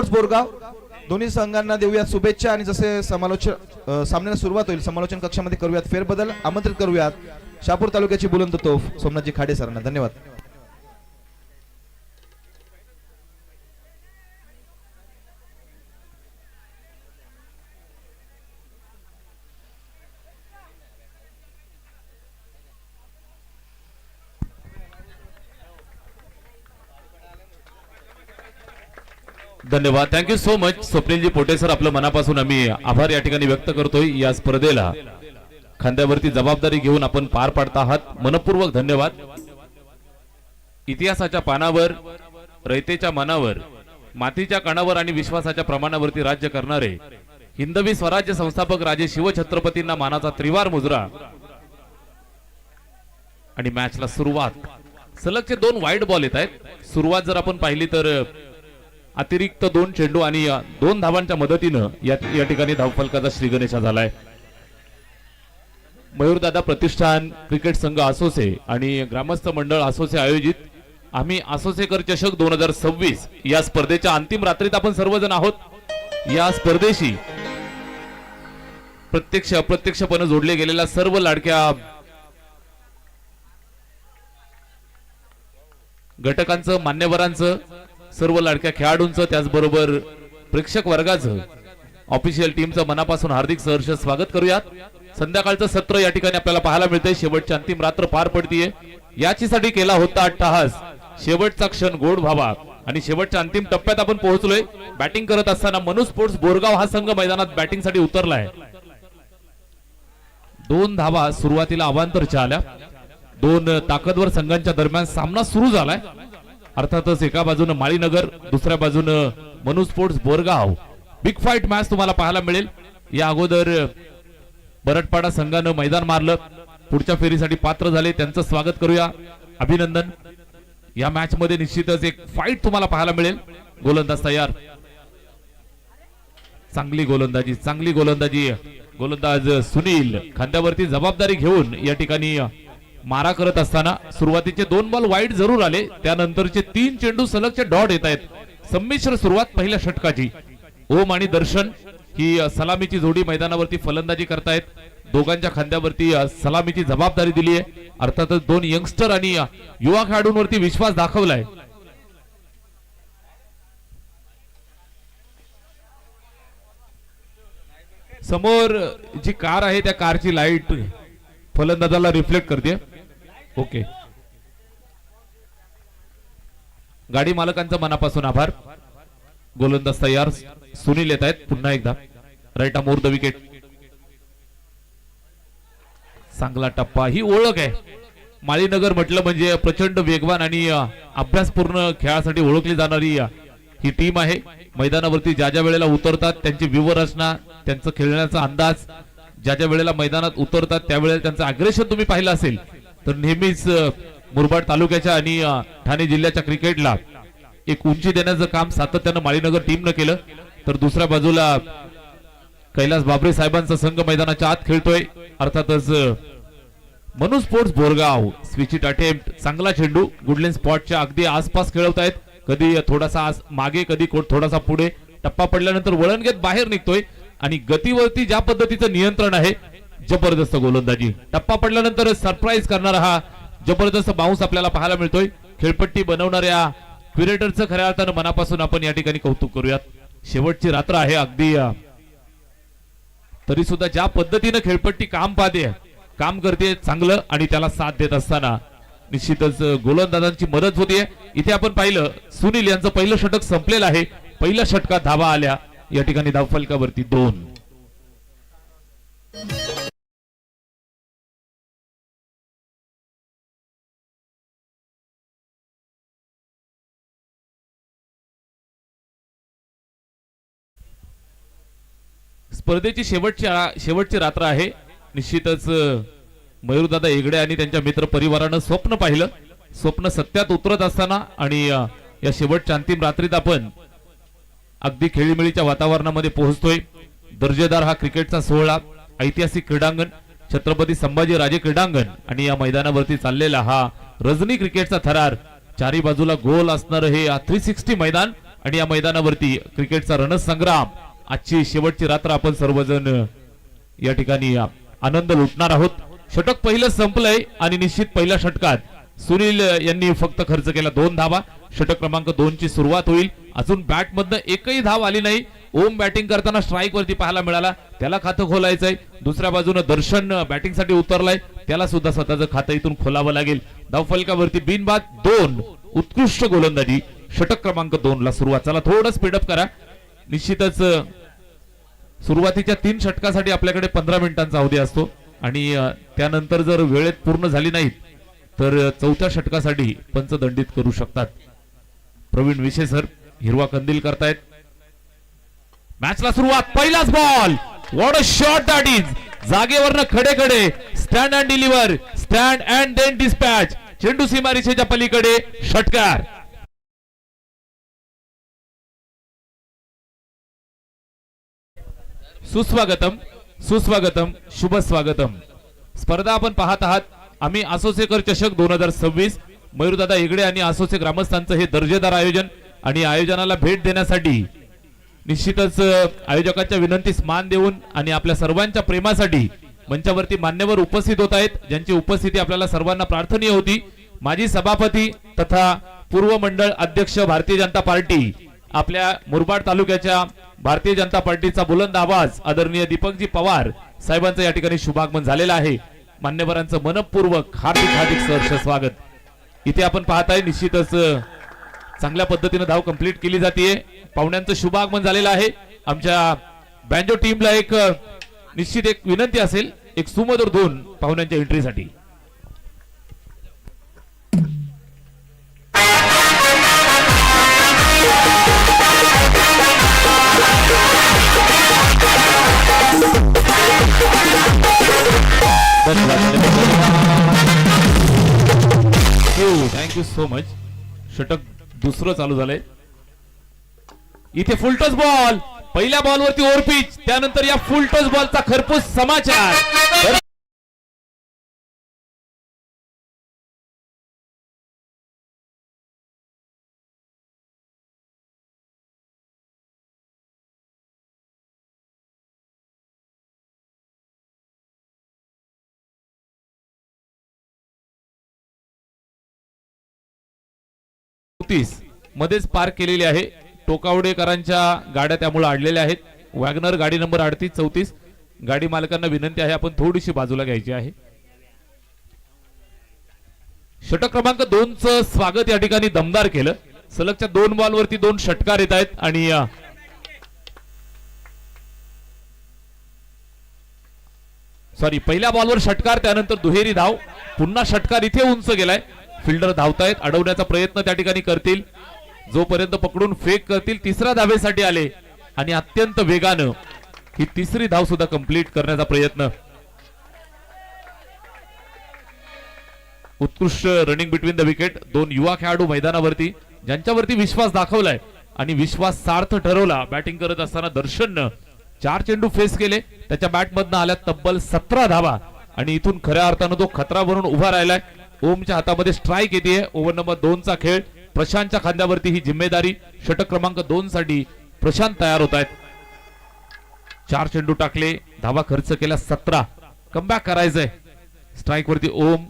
बोरगाव दोन्ही संघांना देऊयात शुभेच्छा आणि जसे सामन्याला सुरुवात होईल समालोचन कक्षामध्ये करूयात फेरबदल आमंत्रित करूयात शहापूर तालुक्याची बुलंद तोफ सोमनाथजी खाडे सरांना. धन्यवाद. धन्यवाद. Thank you so much Swapnilji Pote sir, आपलं मनापासून आम्ही आभार या ठिकाणी व्यक्त करतोय. या स्पर्धेला खांद्यावरती जबाबदारी घेऊन आपण पार पाडता आहात, मनपूर्वक धन्यवाद. इतिहासाच्या पानावर, रयतेच्या मनावर, मातीच्या कणावर आणि विश्वासाच्या प्रमाणावरती राज्य करणारे हिंदवी स्वराज्य संस्थापक राजे शिवछत्रपतींना मानाचा त्रिवार मुजरा. आणि मॅचला सुरुवात, सलगचे 2 वाईड बॉल येत आहेत. सुरुवात जर आपण पाहिली तर अतिरिक्त 2 चेंडू आणि 2 धावांच्या मदतीनं या ठिकाणी धावफलकाचा श्रीगणेशा झालाय. मयूरदादा प्रतिष्ठान क्रिकेट संघ असोसे आणि ग्रामस्थ मंडळ असोसे आयोजित आम्ही असोसेकर चषक 2026 या स्पर्धेच्या अंतिम रात्रीत आपण सर्वजण आहोत. या स्पर्धेशी प्रत्यक्ष अप्रत्यक्षपणे जोडले गेलेल्या सर्व लाडक्या घटकांचं, मान्यवरांचं, सर्व लाडक्या खेळाडूंचं, त्याचबरोबर प्रेक्षक वर्गाचं, ऑफिशियल टीमचं मनापासून हार्दिक सहर्ष स्वागत करूयात. संध्याकाळचं सत्र या ठिकाणी आपल्याला पाहायला मिळतंय. शेवटची अंतिम रात्र पार पडतीये. याचीसाठी केला होता अट्टहास, शेवटचा क्षण गोड व्हावा आणि शेवटच्या अंतिम टप्प्यात आपण पोहोचलोय. बॅटिंग करत असताना मनु स्पोर्ट्स बोरगाव हा संघ मैदानात बॅटिंगसाठी उतरलाय. 2 धावा सुरुवातीला अवांतरच्या आल्या. 2 ताकदवर संघांच्या दरम्यान सामना सुरू झालाय. अर्थातच एका बाजूने माळीनगर, दुसऱ्या बाजूने Manu sports Borgaon. Big fight match तुम्हाला पाहायला मिळेल. या अगोदर बरटपाडा संघानं मैदान मारलं, पुढच्या फेरीसाठी पात्र झाले, त्यांचं स्वागत करूया, अभिनंदन. या मॅच मध्ये निश्चितच एक फाईट तुम्हाला पाहायला मिळेल. गोलंदाज तयार, चांगली गोलंदाजी. गोलंदाज सुनील खांद्यावरती जबाबदारी घेऊन या ठिकाणी मारा करत असताना सुरुवातीचे 2 बॉल वाईड जरूर आले, त्यानंतरचे 3 चेंडू सलगचे डॉट येत आहेत. संमिश्र सुरुवात पहिल्या षटकाची. ओम आणि दर्शन ही सलामीची जोडी मैदानावरती फलंदाजी करतायत. दोघांच्या खांद्यावरती सलामीची जबाबदारी दिली आहे. अर्थातच 2 यंगस्टर आणि युवा खेळाडूंवरती विश्वास दाखवलाय. समोर जी कार आहे त्या कारची लाईट फलंदाजाला रिफ्लेक्ट करते. ओके, गाडी मालकांचा मनापासून आभार. गोलंदाज तयार, सुनील येत आहेत पुन्हा एकदा. Right arm over the wicket. चांगला टप्पा, ही ओळख आहे. माळीनगर म्हटलं म्हणजे प्रचंड वेगवान आणि अभ्यासपूर्ण खेळासाठी ओळखली जाणारी ही टीम आहे. मैदानावरती ज्या ज्या वेळेला उतरतात त्यांची व्यूहरचना, त्यांचं खेळण्याचा अंदाज, ज्या ज्या वेळेला मैदानात उतरतात त्यावेळेला त्यांचं अग्रेशन तुम्ही पाहिलं असेल तर नेहमीच मुरबाड तालुक्याच्या आणि ठाणे जिल्ह्याच्या क्रिकेटला एक उंची देण्याचं काम सातत्यानं माळीनगर टीमनं केलं. तर दुसऱ्या बाजूला कैलास बाबरे साहेबांचा संघ मैदानाच्या आत खेळतोय. अर्थातच मनु स्पोर्ट्स बोरगाव स्विचिट अटेम्प्ट, चांगला चेंडू गुडलेन स्पॉटच्या अगदी आसपास खेळवतायत. कधी थोडासा मागे, कधी थोडासा पुढे. टप्पा पडल्यानंतर वळण घेत बाहेर निघतोय आणि गतीवरती ज्या पद्धतीचं नियंत्रण आहे, जबरदस्त गोलंदाजी. टप्पा पडल्यानंतर सरप्राईज करणारा हा जबरदस्त बाउन्स आपल्याला पाहायला मिळतोय. खेळपट्टी बनवणाऱ्या क्युरेटरचं खऱ्या अर्थानं मनापासून आपण या ठिकाणी कौतुक करूयात. शेवटची रात्र आहे अगदी, तरी सुद्धा ज्या पद्धतीनं खेळपट्टी काम करते चांगलं आणि त्याला साथ देत असताना निश्चितच गोलंदाजांची मदत होतीये. इथे आपण पाहिलं सुनील यांचं पहिलं षटक संपलेलं आहे. पहिल्या षटकात धावा आल्या. या ठिकाणी धावफलकावरती 2. स्पर्धेची शेवटची रात्र आहे. निश्चितच मयूरदादा हेगडे आणि त्यांच्या मित्र परिवारानं स्वप्न पाहिलं. स्वप्न सत्यात उतरत असताना आणि या शेवटच्या अंतिम रात्रीत आपण अगदी खेळीमेळीच्या वातावरणामध्ये पोहोचतोय. दर्जेदार हा क्रिकेटचा सोहळा, ऐतिहासिक क्रीडांगण, छत्रपती संभाजी राजे क्रीडांगण आणि या मैदानावरती चाललेला हा रजनी क्रिकेटचा थरार. चारी बाजूला गोल असणारं हे 360 मैदान आणि या मैदानावरती क्रिकेटचा रणसंग्राम आजची शेवटची रात्र आपण सर्वजण या ठिकाणी आनंद लुटणार आहोत. षटक पहिलं संपलंय आणि निश्चित पहिल्या षटकात सुनील यांनी फक्त खर्च केला 2 धावा. षटक क्रमांक 2 ची सुरुवात होईल. अजून बॅट मधनं एकही धाव आली नाही. ओम बॅटिंग करताना स्ट्राईक वरती पाहायला मिळाला, त्याला खातं खोलायचंय. दुसऱ्या बाजूने दर्शन बॅटिंग साठी उतरलाय, त्याला सुद्धा स्वतःचं खातं इथून खोलावं लागेल. धावफलकावरती बिनबाद 2. उत्कृष्ट गोलंदाजी. षटक क्रमांक 2 ला सुरुवात. चला थोडं स्पीडअप करा. निश्चितच सुरुवातीच्या 3 षटकासाठी आपल्याकडे 15 मिनिटांचा अवधी असतो आणि त्यानंतर जर वेळेत पूर्ण झाली नाहीत तर चौथ्या षटकासाठी पंच दंडित करू शकतात. प्रवीण विशे सर हिरवा कंदील करतायत. मॅचला सुरुवात. पहिलाच ball. What a shot that is. जागेवरनं खडे खडे. Stand and deliver. Stand and then dispatch. चेंडू सीमारेषेच्या पलीकडे. षटकार. सुस्वागतम सुस्वागतम शुभ स्वागतम. स्पर्धा आपण पाहत आहात. आम्ही असोसेकर चषक 2026 मयूरदादा हेगडे आणि असोसे ग्रामस्थांचं हे दर्जेदार आयोजन आणि आयोजनाला भेट देण्यासाठी निश्चितच आयोजकांच्या विनंतीस मान देऊन आणि आपल्या सर्वांच्या प्रेमासाठी मंचावरती मान्यवर उपस्थित होत आहेत, ज्यांची उपस्थिती आपल्याला सर्वांना प्रार्थनीय होती. माजी सभापती तथा पूर्व मंडळ अध्यक्ष भारतीय जनता पार्टी, आपल्या मुरबाड तालुक्याच्या भारतीय जनता पार्टीचा बुलंद आवाज आदरणीय दीपकजी पवार साहेबांचं या ठिकाणी शुभागमन झालेलं आहे. मान्यवरांचं मनपूर्वक हार्दिक हार्दिक सहर्ष स्वागत. इथे आपण पाहताय निश्चितच चांगल्या पद्धतीने धाव कंप्लीट केली जाते. पाहुण्यांचं शुभागमन झालेलं आहे. आमच्या बँजो टीमला एक निश्चित एक विनंती असेल, एक सुमधुर धून पाहुण्यांच्या एंट्रीसाठी. Thank you so much. षटक दुसरं चालू झालंय. इथे फुलटॉस बॉल. पहिल्या बॉलवरती ओव्हरपिच, त्यानंतर या फुलटॉस बॉलचा खरपूस समाचार. मध्येच पार्क केलेली आहे. टोकावडेकरांच्या गाड्या त्यामुळे अडलेल्या आहेत. वॅगनर गाडी नंबर 3834. गाडी मालकांना विनंती आहे आपण थोडीशी बाजूला घ्यायची आहे. षटक क्रमांक 2 चं स्वागत या ठिकाणी दमदार केलं. सलगच्या 2 बॉलवरती 2 षटकार येत आहेत आणि पहिल्या बॉलवर षटकार, त्यानंतर दुहेरी धाव, पुन्हा षटकार. इथे उंच गेलाय. फिल्डर धावतायत, अडवण्याचा प्रयत्न त्या ठिकाणी करतील. जोपर्यंत पकडून फेक करतील. तिसऱ्या धावेसाठी आले आणि अत्यंत वेगानं ही तिसरी धाव सुद्धा कंप्लीट करण्याचा प्रयत्न. उत्कृष्ट रनिंग बिटवीन द विकेट. 2 युवा खेळाडू मैदानावरती, ज्यांच्यावरती विश्वास दाखवलाय आणि विश्वास सार्थ ठरवला. बॅटिंग करत असताना दर्शननं 4 चेंडू फेस केले. त्याच्या बॅटमधनं आल्या तब्बल 17 धावा आणि इथून खऱ्या अर्थानं तो खतरा बनून उभा राहिलाय. ओमच्या हातामध्ये स्ट्राईक येते. ओव्हर नंबर 2 चा खेळ. प्रशांतच्या खांद्यावरती ही जिम्मेदारी. षटक क्रमांक 2 साठी प्रशांत तयार होत आहेत. 4 चेंडू टाकले, धावा खर्च केला 17. कमबॅक करायचंय. स्ट्राईक वरती ओम,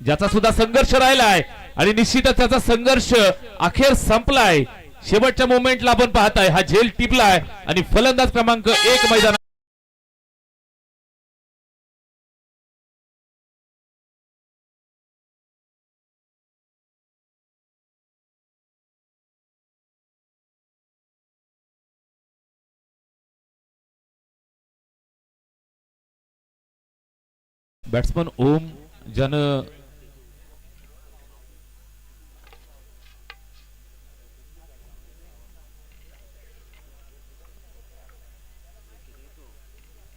ज्याचा सुद्धा संघर्ष राहिलाय आणि निश्चितच त्याचा संघर्ष अखेर संपलाय. शेवटच्या मोमेंटला आपण पाहताय हा झेल टिपलाय आणि फलंदाज क्रमांक 1 मैदान. बॅट्समन ओम, ज्यानं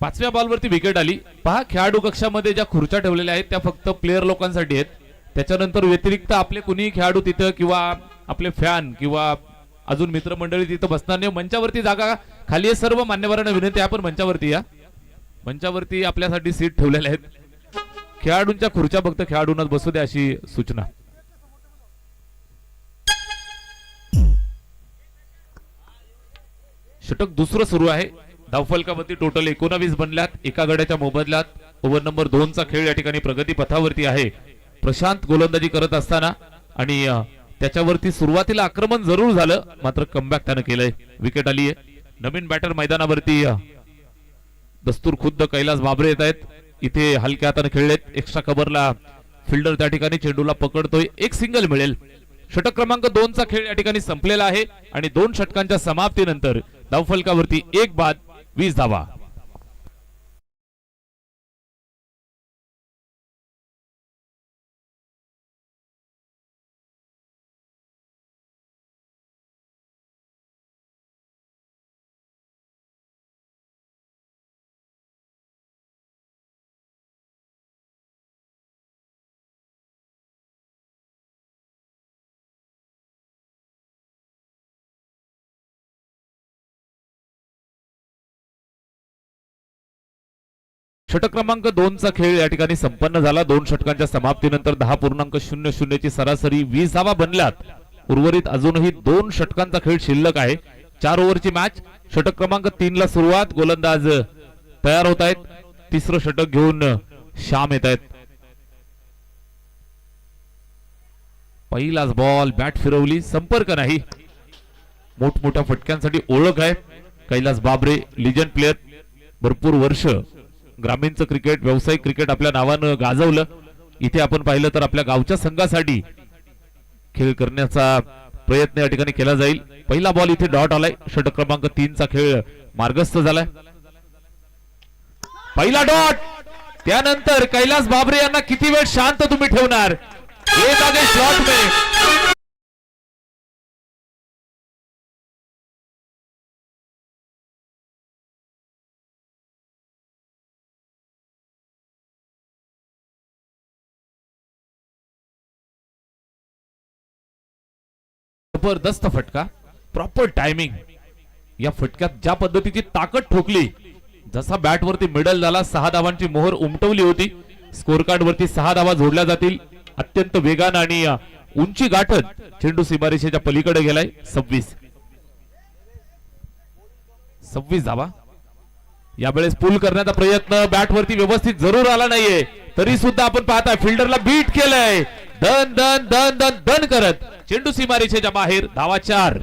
पाचव्या बॉलवरती विकेट आली. पहा, खेळाडू कक्षामध्ये ज्या खुर्च्या ठेवलेल्या आहेत त्या फक्त प्लेयर लोकांसाठी आहेत. त्याच्यानंतर व्यतिरिक्त आपले कुणीही खेळाडू तिथं किंवा आपले फॅन किंवा अजून मित्रमंडळी तिथं बसणार नाही. मंचावरती जागा खाली आहे. सर्व मान्यवरांना विनंती आहे आपण मंचावरती या. मंचावरती आपल्यासाठी सीट ठेवलेल्या आहेत. खेळाडूंच्या खुर्च्या फक्त खेळाडूंनाच बसू द्या अशी सूचना. षटक दुसरं सुरू आहे. धावफलकामध्ये टोटल 19 बनल्यात. एका गड्याच्या मोबदल्यात ओव्हर नंबर 2 चा खेळ या ठिकाणी प्रगती पथावरती आहे. प्रशांत गोलंदाजी करत असताना आणि त्याच्यावरती सुरुवातीला आक्रमण जरूर झालं, मात्र कमबॅक त्यानं केलंय. विकेट आली आहे. नवीन बॅटर मैदानावरती दस्तूर खुद्द कैलास बाबरे येत आहेत. इथे हलक्या हाताने खेळलेत. एक्स्ट्रा कव्हरला फिल्डर त्या ठिकाणी चेंडूला पकडतोय. एक सिंगल मिळेल. षटक क्रमांक 2 चा खेळ या ठिकाणी संपलेला आहे आणि 2 षटकांच्या समाप्तीनंतर धावफलकावरती 1 बाद 20 धावा. षटक क्रमांक 2 चा खेळ या ठिकाणी संपन्न झाला. 2 षटकांच्या समाप्तीनंतर 10.00 ची सरासरी 20 धावा बनल्यात. उर्वरित अजूनही 2 षटकांचा खेळ शिल्लक आहे. 4 ओव्हरची मॅच. षटक क्रमांक 3 ला सुरुवात. गोलंदाज तयार होत आहेत. तिसरं षटक घेऊन श्याम येत आहेत. पहिलाच बॉल, बॅट फिरवली, संपर्क नाही. मोठमोठ्या फटक्यांसाठी ओळख आहे. कैलास बाबरे लिजंड प्लेयर, भरपूर वर्ष ग्रामीणचं क्रिकेट, व्यावसायिक क्रिकेट आपल्या नावानं गाजवलं. इथे आपण पाहिलं तर आपल्या गावच्या संघासाठी खेळ करण्याचा प्रयत्न या ठिकाणी केला जाईल. पहिला बॉल इथे डॉट आलाय. षटक क्रमांक 3 चा खेळ मार्गस्थ झालाय. पहिला डॉट. त्यानंतर कैलास बाबरे यांना किती वेळ शांत तुम्ही ठेवणार? एक आगे शॉट में जबरदस्त फटका, प्रॉपर टायमिंग. या फटक्यात ज्या पद्धतीची ताकद ठोकली, जसा बॅट वरती मिडल झाला, 6 धावांची मोहर उमटवली होती. स्कोर कार्ड वरती 6 धावा जोडल्या जातील. अत्यंत वेगानं आणि उंची गाठत चेंडू सीमारेषेच्या पलीकडे गेलाय. 26 धावा. यावेळेस पूल करण्याचा प्रयत्न बॅट वरती व्यवस्थित जरूर आला नाहीये, तरी सुद्धा आपण पाहताय फिल्डरला बीट केलंय. दन दन दन दन दन करत चेंडू सीमारेषेच्या बाहेर. धावा 4.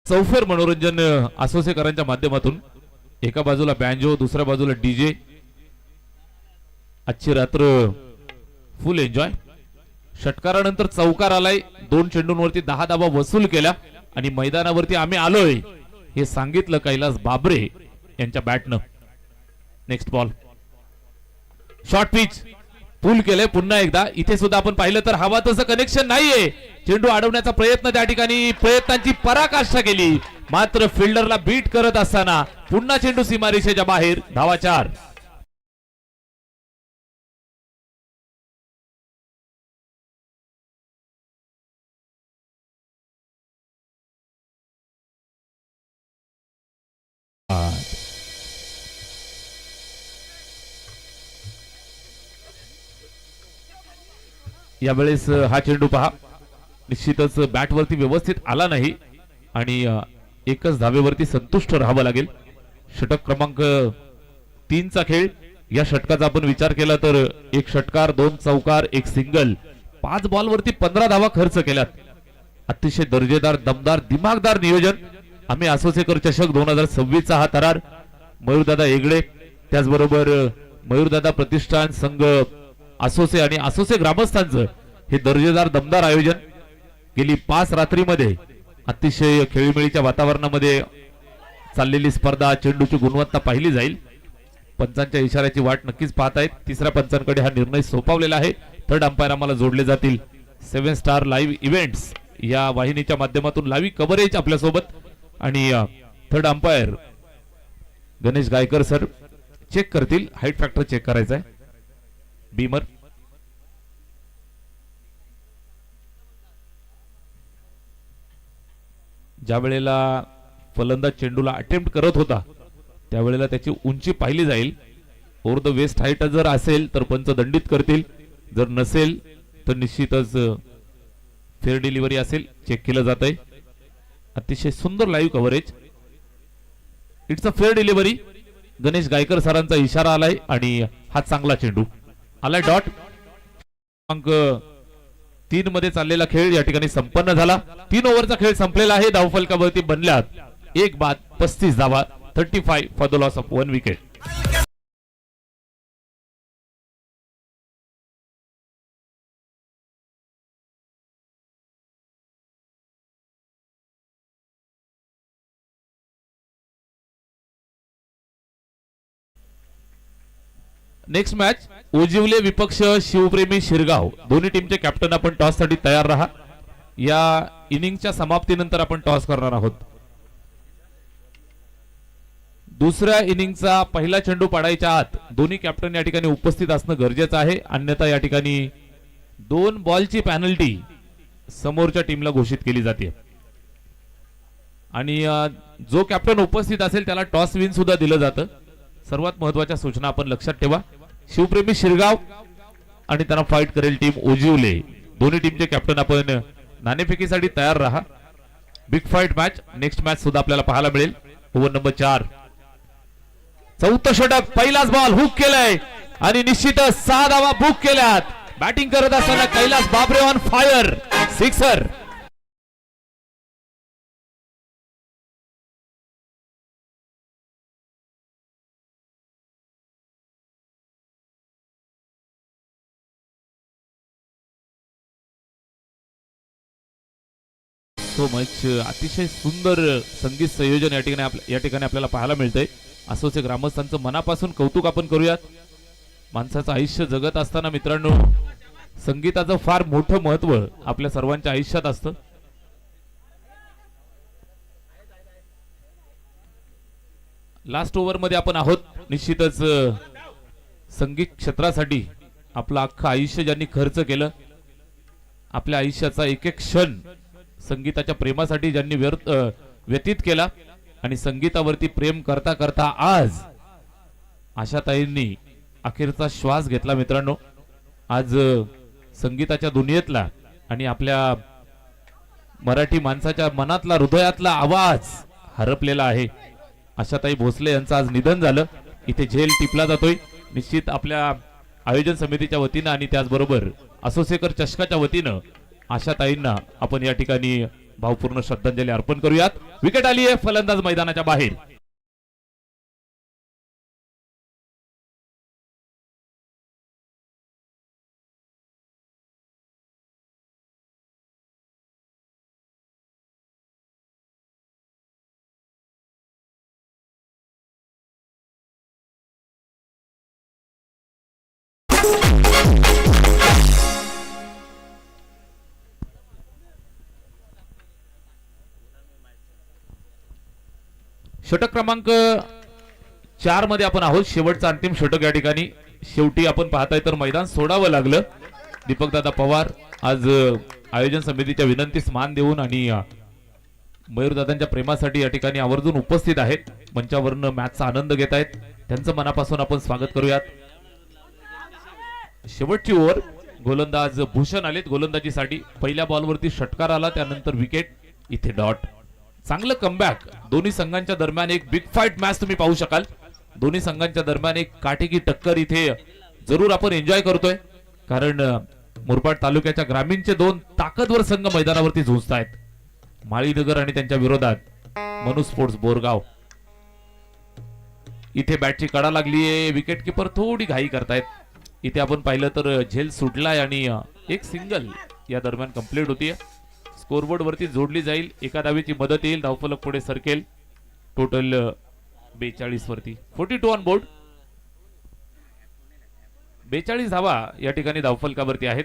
चौफेर मनोरंजन असोसिएकरांच्या माध्यमातून एका बाजूला बँजो, दुसऱ्या बाजूला डीजे. आजची रात्र फुल एन्जॉय. षटकारानंतर चौकार आलाय. 2 चेंडूंवरती 10 धावा वसूल केल्या आणि मैदानावरती आम्ही आलोय हे सांगितलं कैलास बाबरे यांच्या बॅटनं. Next ball. Short pitch. Pull केलंय पुन्हा एकदा. इथे सुद्धा आपण पाहिलं तर हवा तसं कनेक्शन नाहीये. चेंडू अडवण्याचा प्रयत्न, त्या ठिकाणी प्रयत्नांची पराकाष्ठा केली, मात्र फिल्डरला बीट करत असताना पुन्हा चेंडू सीमारेषेच्या बाहेर. धावा 4. यावेळेस हा चेंडू पहा, निश्चितच बॅट वरती व्यवस्थित आला नाही आणि एकच धावेवरती संतुष्ट राहावं लागेल. षटक क्रमांक 3 चा खेळ. या षटकाचा आपण विचार केला तर 1 षटकार, 2 चौकार, 1 सिंगल, 5 बॉल वरती 15 धावा खर्च केल्यात. अतिशय दर्जेदार, दमदार, दिमागदार नियोजन. आम्ही असोसिएकर चषक 2026 चा हा थरार मयूरदादा हेगडे, त्याचबरोबर मयूरदादा प्रतिष्ठान, संघ असोसे आणि असोसे ग्रामस्थांचं हे दर्जेदार दमदार आयोजन. गेली 5 रात्रीमध्ये अतिशय खेळीमेळीच्या वातावरणामध्ये चाललेली स्पर्धा, चेंडूची गुणवत्ता पाहिली जाईल. पंचांच्या इशाऱ्याची वाट नक्कीच पाहत आहेत. तिसऱ्या पंचांकडे हा निर्णय सोपवलेला आहे. थर्ड अंपायर आम्हाला जोडले जातील. 7 स्टार लाईव्ह इव्हेंट्स या वाहिनीच्या माध्यमातून लाईव्ह कव्हरेज आपल्या सोबत. आणि third umpire Ganesh Gaikar sir check करतील. हाईट फॅक्टर चेक करायचा आहे. बीमर. ज्या वेळेला फलंदाज चेंडूला अटेम्प्ट करत होता त्यावेळेला त्याची उंची पाहिली जाईल. ओव्हर द वेस्ट हाईट जर असेल तर पंच दंडित करतील, जर नसेल तर निश्चितच फेअर डिलिव्हरी असेल, चेक केलं जात आहे. अतिशय सुंदर live coverage. It's a fair delivery. Ganesh Gaikar सरांचा इशारा आलाय आणि हा चांगला चेंडू आलाय. डॉट. क्रमांक 3 मध्ये चाललेला खेळ या ठिकाणी संपन्न झाला. 3 ओव्हरचा खेळ संपलेला आहे. धावफलकावरती बनल्यात 1 बाद 35 धावा. 35 for the loss of 1 wicket. Next match उजिवले विपक्ष शिवप्रेमी शिरगाव. दोन्ही टीमचे कॅप्टन आपण टॉस साठी तयार राहा. या इनिंगच्या समाप्तीनंतर आपण टॉस करणार आहोत. दुसऱ्या इनिंगचा पहिला चेंडू पाडायच्या आत दोन्ही कॅप्टन या ठिकाणी उपस्थित असणं गरजेचं आहे. अन्यथा या ठिकाणी 2 बॉलची पॅनल्टी समोरच्या टीमला घोषित केली जाते आणि जो कॅप्टन उपस्थित असेल त्याला टॉस विन सुद्धा दिलं जातं. सर्वात महत्वाच्या सूचना आपण लक्षात ठेवा. शिवप्रेमी शिरगाव आणि त्यांना फाईट करेल टीम उजिवले. दोन्ही टीमचे कॅप्टन आपण नाणेफेकीसाठी तयार राहा. Big fight match. Next match सुद्धा आपल्याला पाहायला मिळेल. Over number 4. चौथं षटक. पहिलाच बॉल हुक केलाय आणि निश्चितच 6 धावा बुक केल्यात. बॅटिंग करत असताना कैलास बाबरे ऑन फायर. सिक्सर. तो मॅच अतिशय सुंदर संगीत संयोजन या ठिकाणी आपल्याला पाहायला मिळतंय. असोचे ग्रामस्थांचं मनापासून कौतुक आपण करूयात. माणसाचं आयुष्य जगत असताना मित्रांनो संगीताचं फार मोठं महत्व आपल्या सर्वांच्या आयुष्यात असतं. लास्ट ओव्हर मध्ये आपण आहोत. निश्चितच संगीत क्षेत्रासाठी आपलं अख्खं आयुष्य ज्यांनी खर्च केलं, आपल्या आयुष्याचा एक एक क्षण संगीताच्या प्रेमासाठी ज्यांनी व्यतीत केला आणि संगीतावरती प्रेम करता करता आज आशाताईंनी अखेरचा श्वास घेतला. मित्रांनो आज संगीताच्या दुनियेतला आणि आपल्या मराठी माणसाच्या मनातला हृदयातला आवाज हरपलेला आहे. आशाताई भोसले यांचं आज निधन झालं. इथे झेल टिपला जातोय. निश्चित आपल्या आयोजन समितीच्या वतीनं आणि त्याचबरोबर असोसेकर चषकाच्या वतीनं आशाताईंना आपण या ठिकाणी भावपूर्ण श्रद्धांजली अर्पण करूयात. विकेट आली आहे. फलंदाज मैदानाच्या बाहेर. षटक क्रमांक 4 मध्ये आपण आहोत. शेवटचा अंतिम षटक या ठिकाणी. शेवटी आपण पाहताय तर मैदान सोडावं लागलं. दीपकदादा पवार आज आयोजन समितीच्या विनंतीस मान देऊन आणि मयूरदादांच्या प्रेमासाठी या ठिकाणी आवर्जून उपस्थित आहेत. मंचावरून मॅचचा आनंद घेत आहेत. त्यांचं मनापासून आपण स्वागत करूयात. शेवटची ओव्हर. गोलंदाज भूषण आलेत गोलंदाजीसाठी. पहिल्या बॉलवरती षटकार आला, त्यानंतर विकेट. इथे डॉट. चांगलं कमबॅक. दोन्ही संघांच्या दरम्यान एक बिग फाईट मॅच तुम्ही पाहू शकाल. दोन्ही संघांच्या दरम्यान एक काटेकी टक्कर इथे जरूर आपण एन्जॉय करतोय, कारण मुरबाड तालुक्याच्या ग्रामीणचे 2 ताकदवर संघ मैदानावरती झुंजतायत. माळीनगर आणि त्यांच्या विरोधात मनु स्पोर्ट्स बोरगाव. इथे बॅटची कडा लागलीये. विकेट किपर थोडी घाई करतायत. इथे आपण पाहिलं तर झेल सुटलाय आणि एक सिंगल या दरम्यान कंप्लीट होतीये. स्कोरबोर्ड वरती जोडली जाईल. एका धावेची मदत येईल. धावफलक पुढे सरकेल. टोटल 42 वरती 42 ऑन बोर्ड. 42 धावा या ठिकाणी धावफलकावरती आहेत.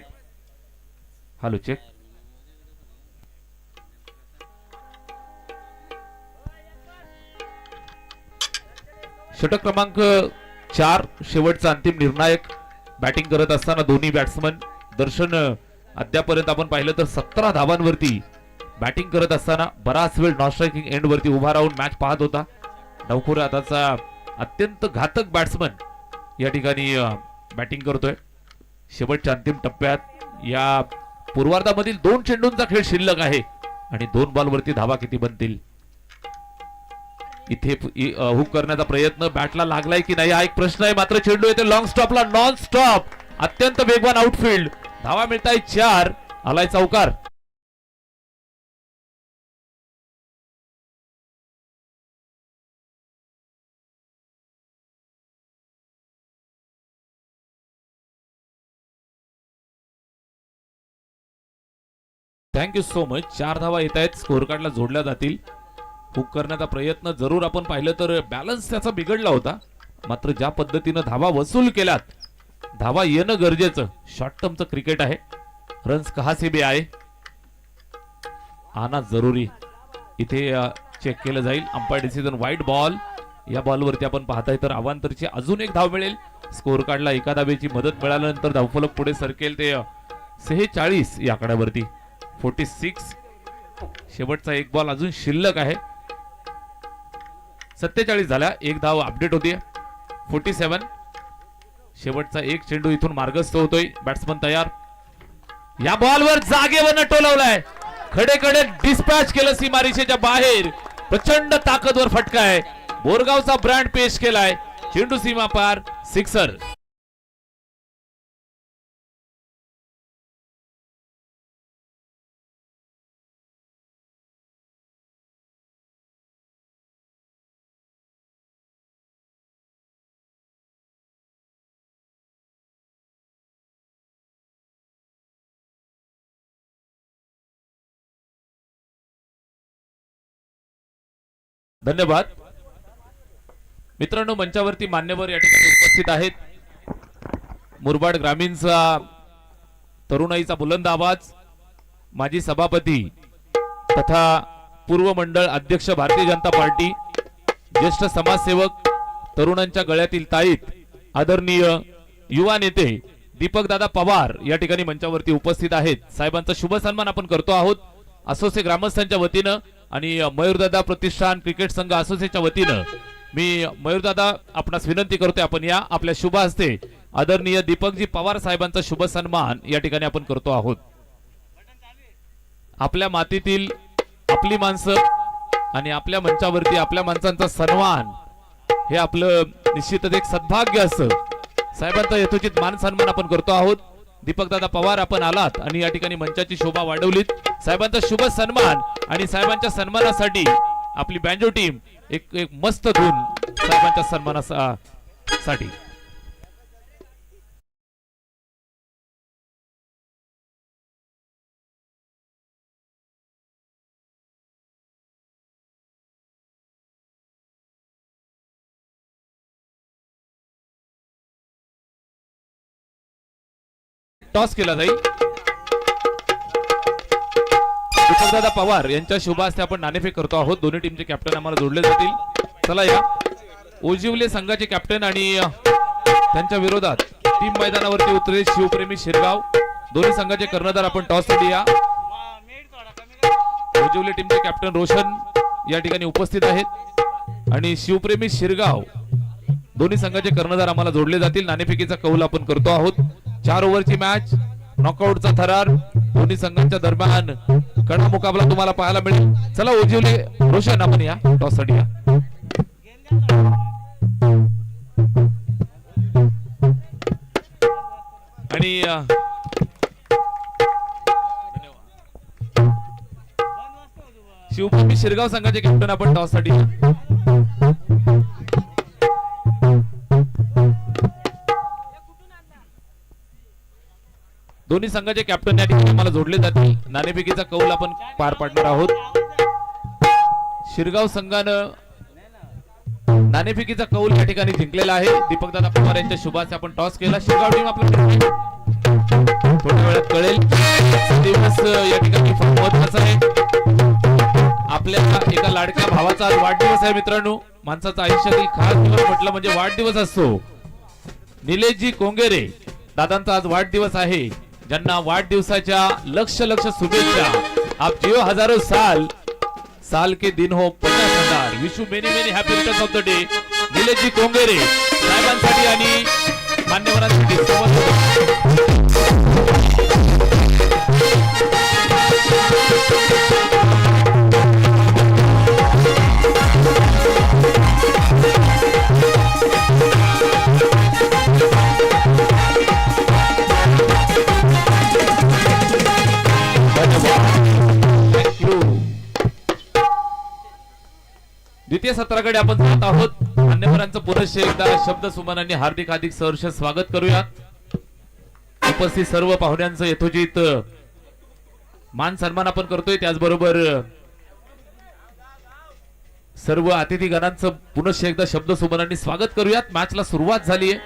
Hello check. षटक क्रमांक 4 शेवटचा अंतिम निर्णायक. बॅटिंग करत असताना दोन्ही बॅट्समन. दर्शन अद्यापर्यंत आपण पाहिलं तर 17 धावांवरती बॅटिंग करत असताना बराच वेळ नॉन स्ट्रायकिंग एंड वरती उभा राहून मॅच पाहत होता. नवखुरे हाताचा अत्यंत घातक बॅट्समन या ठिकाणी बॅटिंग करतोय. शेवटच्या अंतिम टप्प्यात या पूर्वार्धामधील 2 चेंडूंचा खेळ शिल्लक आहे आणि 2 बॉलवरती धावा किती बनतील. इथे हुक करण्याचा प्रयत्न बॅटला लागलाय की नाही हा एक प्रश्न आहे. मात्र चेंडू येते लॉंग स्टॉपला, नॉन स्टॉप, अत्यंत वेगवान आउटफील्ड. धावा मिळताय 4. आलाय चौकार. Thank you so much. 4 धावा येत आहेत, स्कोर कार्डला जोडल्या जातील. हुक करण्याचा प्रयत्न जरूर आपण पाहिलं तर बॅलन्स त्याचा बिघडला होता. मात्र ज्या पद्धतीनं धावा वसूल केल्यात, धावा येणं गरजेचं. शॉर्ट टर्मचं क्रिकेट आहे. रन्स कहा से भी आए, आना जरुरी. इथे चेक केलं जाईल. अंपायर डिसिजन वाईट बॉल. या बॉलवरती आपण पाहताय तर अवांतरची अजून एक धाव मिळेल. स्कोर कार्डला एका धावेची मदत मिळाल्यानंतर धावफलक पुढे सरकेल ते 46 या आकड्यावरती. 46. शेवटचा एक बॉल अजून शिल्लक आहे. 47 झाल्या. एक धाव अपडेट होतीये. 47. शेवटचा एक चेंडू इथून मार्गस्थ होतोय. बॅट्समन तयार. या बॉलवर जागेवर टोलवलाय. खडे डिस्पॅच केलं सीमारेषेच्या बाहेर. प्रचंड ताकदवर फटका आहे. बोरगावचा ब्रँड पेश केलाय. चेंडू सीमा पार. सिक्सर. धन्यवाद मित्रांनो. मंचावरती मान्यवर या ठिकाणी उपस्थित आहेत. मुरबाड ग्रामीणचा तरुणाईचा बुलंद आवाज, माजी सभापती तथा पूर्व मंडळ अध्यक्ष भारतीय जनता पार्टी, ज्येष्ठ समाजसेवक, तरुणांच्या गळ्यातील ताईत, आदरणीय युवा नेते दीपक दादा पवार या ठिकाणी मंचावरती उपस्थित आहेत. साहेबांचा शुभ सन्मान आपण करतो आहोत. असोसे ग्रामस्थांच्या वतीनं आणि मयूरदादा प्रतिष्ठान क्रिकेट संघ असोसिएशनच्या वतीनं मी मयूरदादा आपणास विनंती करतोय, आपण या आपल्या शुभ हस्ते आदरणीय दीपकजी पवार साहेबांचा शुभ सन्मान या ठिकाणी आपण करतो आहोत. आपल्या मातीतील आपली माणसं आणि आपल्या मंचावरती आपल्या माणसांचा सन्मान हे आपलं निश्चितच एक सद्भाग्य असतं. साहेबांचा यथोचित मान सन्मान आपण करतो आहोत. दीपकदादा पवार आपण आलात आणि या ठिकाणी मंचाची शोभा वाढवलीत. साहेबांचा शुभ सन्मान आणि साहेबांच्या सन्मानासाठी आपली बँजो टीम एक मस्त धून साहेबांच्या सन्मानासाठी. टॉस केला जाईल. दीपकदादा पवार यांच्या शुभ हस्ते आपण नाणेफेक करतो आहोत. दोन्ही टीमचे कॅप्टन आम्हाला जोडले जातील. चला या ओजिवले संघाचे कॅप्टन आणि त्यांच्या विरोधात टीम मैदानावरती उतरेल शिवप्रेमी शिरगाव. दोन्ही संघाचे कर्णधार आपण टॉस साठी या. ओजिवले टीमचे कॅप्टन रोशन या ठिकाणी उपस्थित आहेत आणि शिवप्रेमी शिरगाव दोन्ही संघाचे कर्णधार आम्हाला जोडले जातील. नाणेफेकीचा कौल आपण करतो आहोत. 4 ओव्हरची मॅच, नॉकआउटचा थरार, दोन्ही संघांच्या दरम्यान कडा मुकाबला तुम्हाला पाहायला मिळेल. चला ओजिवले रोशन आपण या टॉस साठी या. आणि शिवप्रेमी शिरगाव संघाचे कॅप्टन आपण टॉस साठी या. दोन्ही संघाचे कॅप्टन या ठिकाणी मला जोडले जातील. नाणेफेकीचा कौल आपण पार पाडणार आहोत. शिरगाव संघानं नाणेफेकीचा कौल या ठिकाणी जिंकलेला आहे. दीपकदादा पवार यांच्या शुभाचे आपण टॉस केला. शिरगाव टीम आपल्या थोड्या वेळात कळेल. दिवस या ठिकाणी फार महत्वाचा आहे. आपल्या एका लाडक्या भावाचा आज वाढदिवस आहे मित्रांनो. माणसाचा आयुष्यातील खास दिवस म्हटलं म्हणजे वाढदिवस असतो. निलेशजी कोंगेरे दादांचा आज वाढदिवस आहे, ज्यांना वाढदिवसाच्या लक्ष शुभेच्छा. आप जियो हजारों साल साल के दिन हो 50,000. Wish you many many happy returns of the day. Nileshji Kongere साहेबांसाठी आणि मान्यवरांसाठी द्वितीय सत्राकडे आपण जात आहोत. मान्यवरांचं पुनश्च एकदा शब्द सुमनांनी हार्दिक हार्दिक सहर्ष स्वागत करूया. उपस्थित सर्व पाहुण्यांचं यथोचित मान सन्मान आपण करतोय. त्याचबरोबर सर्व अतिथीगणांचं पुनश्च एकदा शब्द सुमनांनी स्वागत करूयात. मॅचला सुरुवात झालीये.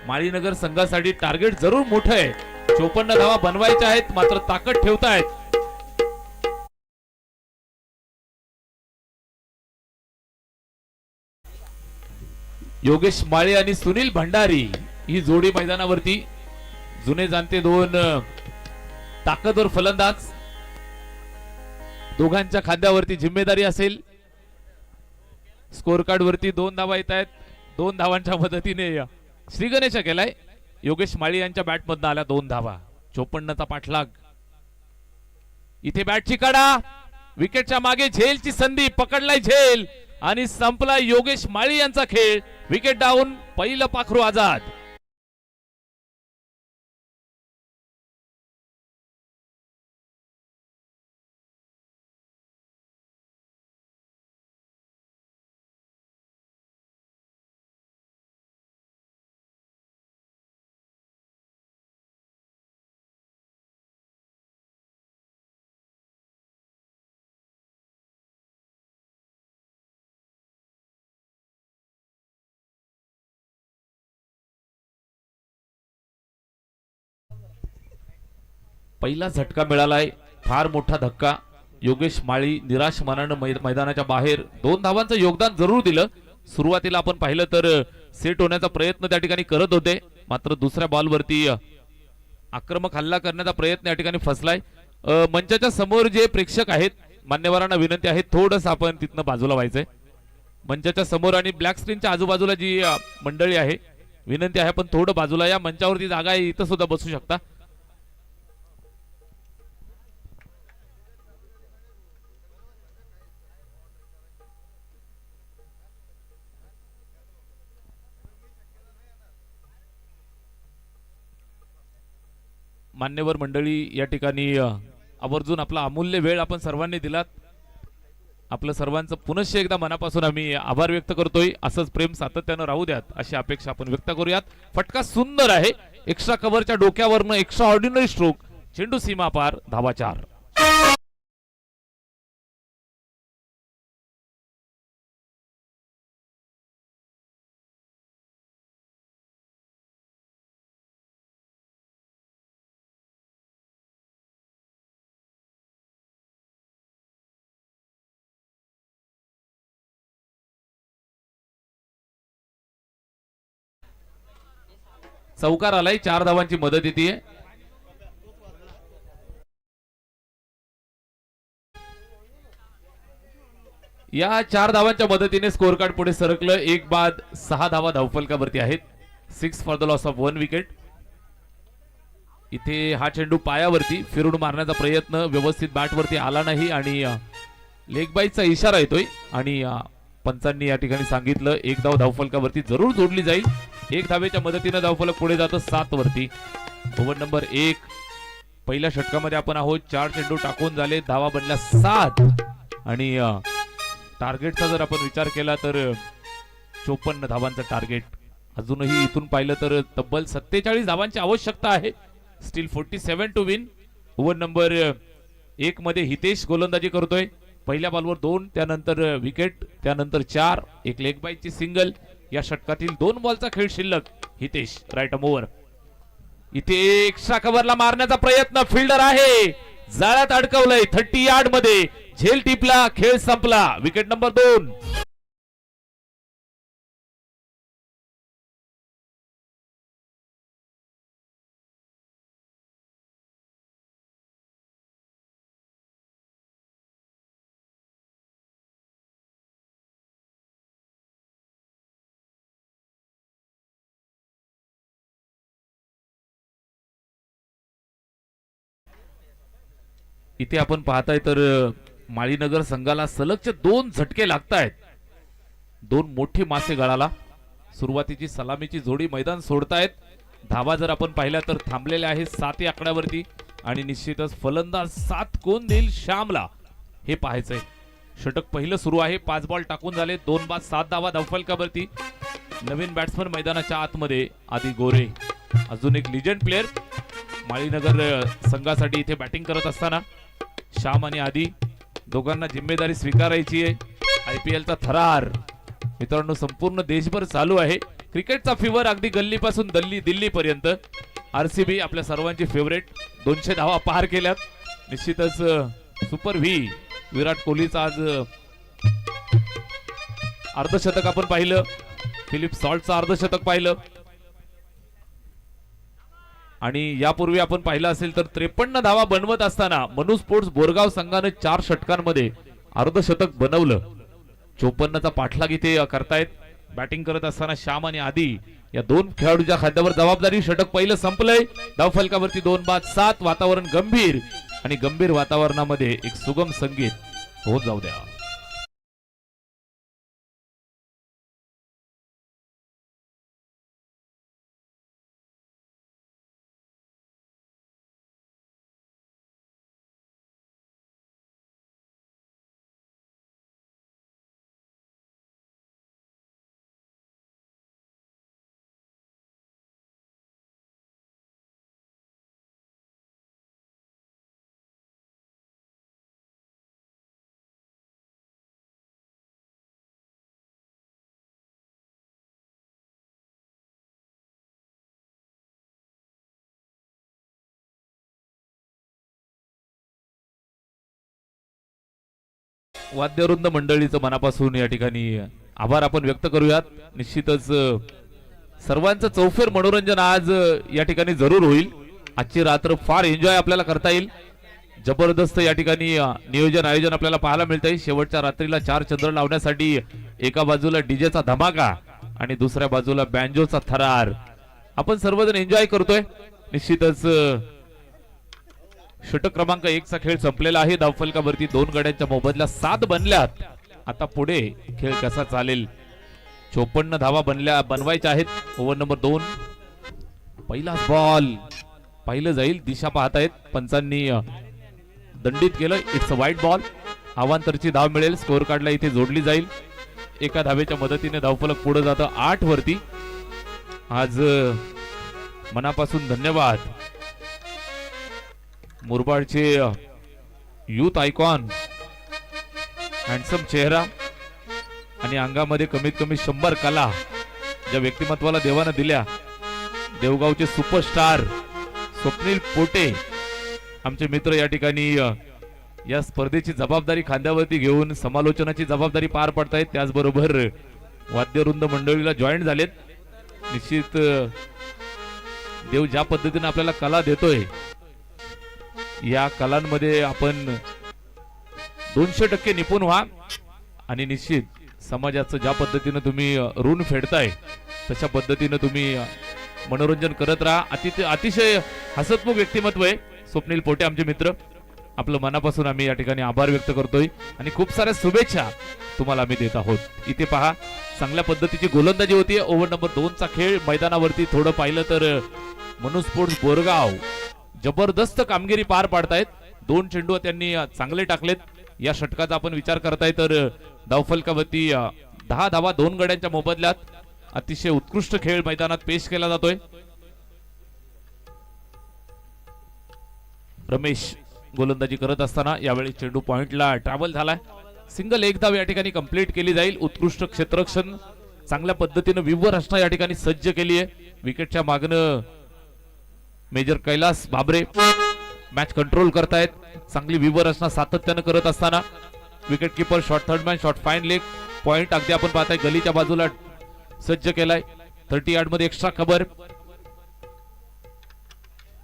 माळीनगर संघासाठी टार्गेट जरूर मोठं आहे. 54 धावा बनवायच्या आहेत, मात्र ताकद ठेवतायत. योगेश माळे आणि सुनील भंडारी ही जोडी मैदानावरती. जुने जाणते दोन ताकदवर फलंदाज. दोघांच्या खांद्यावरती जिम्मेदारी असेल. स्कोर कार्ड वरती 2 धावा येत आहेत. 2 धावांच्या मदतीने श्री गणेश केलाय. योगेश माळी यांच्या बॅट मधनं आल्या 2 धावा. 54चा पाठलाग. इथे बॅटची कडा. विकेटच्या मागे झेलची संधी. पकडलाय झेल आणि संपला योगेश माळी यांचा खेळ. Wicket down. पहिलं पाखरू आझाद. पहिला झटका मिळालाय. फार मोठा धक्का. योगेश माळी निराश मनानं मैदानाच्या बाहेर. 2 धावांचं योगदान जरूर दिलं. सुरुवातीला आपण पाहिलं तर सेट होण्याचा प्रयत्न त्या ठिकाणी करत होते, मात्र दुसऱ्या बॉलवरती आक्रमक हल्ला करण्याचा प्रयत्न या ठिकाणी फसलाय. मंचाच्या समोर जे प्रेक्षक आहेत, मान्यवरांना विनंती आहे थोडंसं आपण तिथनं बाजूला व्हायचंय. मंचाच्या समोर आणि ब्लॅक स्क्रीनच्या आजूबाजूला जी मंडळी आहे, विनंती आहे पण थोडं बाजूला या. मंचावरती जागा आहे, इथं सुद्धा बसू शकता. मान्यवर मंडळी या ठिकाणी आवर्जून आपला अमूल्य वेळ आपण सर्वांनी दिलात. आपलं सर्वांचं पुनश्च एकदा मनापासून आम्ही आभार व्यक्त करतोय. असंच प्रेम सातत्यानं राहू द्यात अशी अपेक्षा आपण व्यक्त करूयात. फटका सुंदर आहे. एक्स्ट्रा कव्हरच्या डोक्यावरनं एक्स्ट्रा ऑर्डिनरी स्ट्रोक. चेंडू सीमा पार. धावा 4. चौकार आलाय. 4 धावांची मदत येते. या 4 धावांच्या मदतीने स्कोर कार्ड पुढे सरकलं. 1 बाद 6 धावा धावफलकावरती आहेत. 6 for the loss of 1 wicket. इथे हा चेंडू पायावरती फिरून मारण्याचा प्रयत्न व्यवस्थित बॅटवरती आला नाही आणि लेग बाईचा इशारा येतोय आणि पंचांनी या ठिकाणी सांगितलं 1 धाव धावफलकावरती जरूर जोडली जाईल. 1 धावेच्या मदतीने धावफलक पुढे जातं 7 वरती. Over number 1. पहिल्या षटकामध्ये आपण आहोत. 4 चेंडू टाकून झाले. धावा बनल्या 7 आणि टार्गेटचा जर आपण विचार केला तर 54 धावांचं टार्गेट. अजूनही इथून पाहिलं तर तब्बल 47 धावांची आवश्यकता आहे. Still 47 to win. Over number 1 मध्ये हितेश गोलंदाजी करतोय. पहिल्या बॉलवर 2, त्यानंतर विकेट, त्यानंतर 4, एक लेग बाईची सिंगल. या षटकातील 2 बॉलचा खेळ शिल्लक. Hitesh right arm over. इथे एक्स्ट्रा कव्हरला मारण्याचा प्रयत्न. फिल्डर आहे, जाळ्यात अडकवलंय. 30 यार्ड मध्ये झेल टिपला. खेळ संपला. Wicket number 2. इथे आपण पाहताय तर माळीनगर संघाला सलगचे 2 झटके लागतायत. 2 मोठे मासे गळाला. सुरुवातीची सलामीची जोडी मैदान सोडतायत. धावा जर आपण पाहिल्या तर थांबलेल्या आहेत 7 या आकड्यावरती आणि निश्चितच फलंदाज 7 कोण देईल श्यामला हे पाहायचंय. षटक पहिलं सुरू आहे. 5 बॉल टाकून झाले. 2 बाद 7 धावा धावफलकावरती. नवीन बॅट्समन मैदानाच्या आतमध्ये आदी गोरे, अजून एक लिजंड प्लेअर माळीनगर संघासाठी इथे बॅटिंग करत असताना श्याम आणि आदी दोघांना जिम्मेदारी स्वीकारायची आहे. IPL चा थरार मित्रांनो संपूर्ण देशभर चालू आहे. क्रिकेटचा फिवर अगदी गल्लीपासून दिल्ली पर्यंत. RCB आपल्या सर्वांची फेवरेट 200 धावा पार केल्यात. निश्चितच सुपर व्ही विराट कोहलीचा आज अर्धशतक आपण पाहिलं. फिलिप सॉल्टचं अर्धशतक पाहिलं आणि यापूर्वी आपण पाहिलं असेल तर 53 धावा बनवत असताना मनू स्पोर्ट्स बोरगाव संघाने 4 षटकांमध्ये अर्धशतक बनवलं. 54चा पाठलाग इथे करतायत. बॅटिंग करत असताना श्याम आणि आदी या 2 खेळाडूच्या खांद्यावर जबाबदारी. षटक पहिलं संपलंय. धावफलकावरती 2 बाद 7. वातावरण गंभीर आणि गंभीर वातावरणामध्ये एक सुगम संगीत होत जाऊ द्या. वाद्यवृंद मंडळीचं मनापासून या ठिकाणी आभार आपण व्यक्त करूयात. निश्चितच सर्वांचं चौफेर मनोरंजन आज या ठिकाणी जरूर होईल. आजची रात्र फार एन्जॉय आपल्याला करता येईल. जबरदस्त या ठिकाणी नियोजन आयोजन आपल्याला पाहायला मिळतंय. शेवटच्या रात्रीला 4 चंद्र लावण्यासाठी एका बाजूला डीजेचा धमाका आणि दुसऱ्या बाजूला बँजोचा थरार आपण सर्वजण एन्जॉय करतोय. निश्चितच षटक क्रमांक 1 चा खेळ संपलेला आहे. धावफलकावरती 2 गड्यांच्या मोबदल्यात 7 बनल्यात. आता पुढे खेळ कसा चालेल. 54 धावा बनवायच्या आहेत. Over number 2. पहिला बॉल पाहिलं जाईल. दिशा पाहतायत. पंचांनी दंडित केलं. इट्स अ वाईट बॉल. अवांतरची धाव मिळेल. स्कोअर कार्डला इथे जोडली जाईल. एका धावेच्या मदतीने धावफलक पुढे जातं 8 वरती. आज मनापासून धन्यवाद मुरबाडचे युथ आयकॉन, हँडसम चेहरा आणि अंगामध्ये कमीत कमी 100 कला ज्या व्यक्तिमत्वाला देवानं दिल्या. देवगावचे सुपरस्टार स्वप्नील पोटे आमचे मित्र या ठिकाणी या स्पर्धेची जबाबदारी खांद्यावरती घेऊन समालोचनाची जबाबदारी पार पडतायत. त्याचबरोबर वाद्यवृंद मंडळीला जॉईन झालेत. निश्चित देव ज्या पद्धतीने आपल्याला कला देतोय या कलांमध्ये आपण 200% निपुण व्हा आणि निश्चित समाजाचं ज्या पद्धतीने तुम्ही ऋण फेडताय तशा पद्धतीने तुम्ही मनोरंजन करत राहा. अतिशय हसतमुख व्यक्तिमत्व आहे स्वप्नील पोटे आमचे मित्र. आपलं मनापासून आम्ही या ठिकाणी आभार व्यक्त करतोय आणि खूप साऱ्या शुभेच्छा तुम्हाला आम्ही देत आहोत. इथे पहा चांगल्या पद्धतीची गोलंदाजी होती. ओव्हर नंबर 2 चा खेळ मैदानावरती थोडं पाहिलं तर मनू स्पोर्ट्स बोरगाव जबरदस्त कामगिरी पार पाडतायत. 2 चेंडू त्यांनी चांगले टाकलेत. या षटकाचा आपण विचार करताय तर धावफलकावरती 10 धावा 2 गड्यांच्या मोबदल्यात अतिशय उत्कृष्ट खेळ मैदानात पेश केला जातोय. रमेश गोलंदाजी करत असताना यावेळी चेंडू पॉइंटला ट्रॅव्हल झालाय. सिंगल एक धाव या ठिकाणी कंप्लीट केली जाईल. उत्कृष्ट क्षेत्ररक्षण चांगल्या पद्धतीने विवर रचना या ठिकाणी सज्ज केली आहे. विकेटच्या मागणं मेजर कैलास बाबरे मॅच कंट्रोल करतायत. चांगली विवर रचना सातत्याने करत असताना wicket keeper short third man short fine leg point अगदी आपण पाहताय गलीच्या बाजूला सज्ज केलाय. 30 यार्ड मध्ये एक्स्ट्रा कव्हर